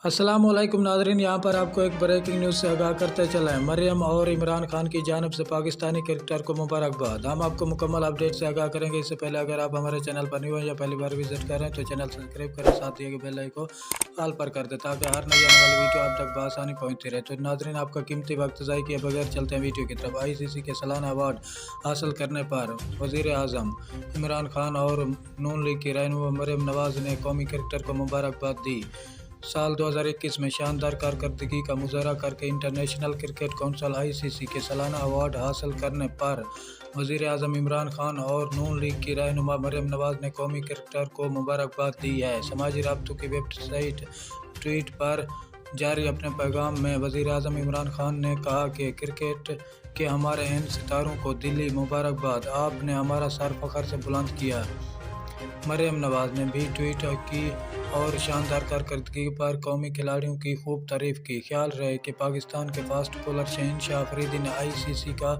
अस्सलाम वालेकुम नाज़रीन, यहाँ पर आपको एक ब्रेकिंग न्यूज़ से आगाह करते चलें। मरियम और इमरान खान की जानिब से पाकिस्तानी क्रिकेटर को मुबारकबाद। हम आपको मुकम्मल अपडेट से आगाह करेंगे। इससे पहले अगर आप हमारे चैनल पर न्यू हैं या पहली बार विजिट कर रहे हैं तो चैनल सब्सक्राइब करें, साथ ही बेल आइकन को ऑल पर कर दें ताकि हर नई आने वाली वीडियो आप तक बआसानी पहुँचती रहे। तो नाज़रीन, आपका कीमती वक्त ज़ाया किए बगैर चलते हैं वीडियो की तरफ। ICC के सालाना अवार्ड हासिल करने पर वज़ीर आज़म इमरान खान और नून लीग की रहनुमा मरियम नवाज़ ने कौमी क्रिकेटर को मुबारकबाद दी। साल 2021 में शानदार कारकर्दगी का मुजाहरा करके इंटरनेशनल क्रिकेट काउंसिल ICC के सालाना अवार्ड हासिल करने पर वज़ीर आज़म इमरान खान और नून लीग की रहनुमा मरियम नवाज़ ने कौमी क्रिकेटर को मुबारकबाद दी है। समाजी राब्तों की वेबसाइट ट्वीट पर जारी अपने पैगाम में वज़ीर आज़म इमरान खान ने कहा कि क्रिकेट के हमारे इन सितारों को दिली मुबारकबाद, आपने हमारा सर फ़ख्र से बुलंद किया। मरियम नवाज़ ने भी ट्वीट की और शानदार कारकर्दगी पर कौमी खिलाड़ियों की खूब तारीफ की। ख्याल रहे कि पाकिस्तान के फास्ट बॉलर शहंशाह अफरीदी ने ICC का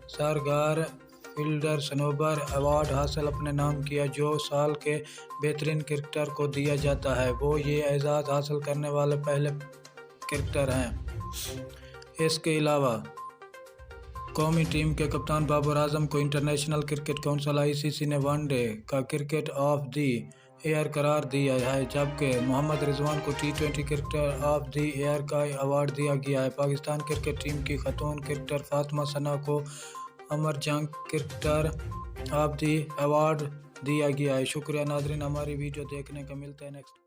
सरगार फील्डर सनोबर अवार्ड हासिल अपने नाम किया, जो साल के बेहतरीन क्रिकेटर को दिया जाता है। वो ये एजाज़ हासिल करने वाले पहले क्रिकेटर हैं। इसके अलावा कौमी टीम के कप्तान बाबर आजम को इंटरनेशनल क्रिकेट काउंसिल ICC ने वनडे का क्रिकेट ऑफ द ईयर करार दिया है, जबकि मोहम्मद रिजवान को T20 cricketer of the year का अवार्ड दिया गया है। पाकिस्तान क्रिकेट टीम की खतून क्रिकेटर फातिमा सना को अमर जंग क्रिकेटर ऑफ द अवार्ड दिया गया है। शुक्रिया नाज़रीन, हमारी वीडियो देखने का। मिलते हैं नेक्स्ट।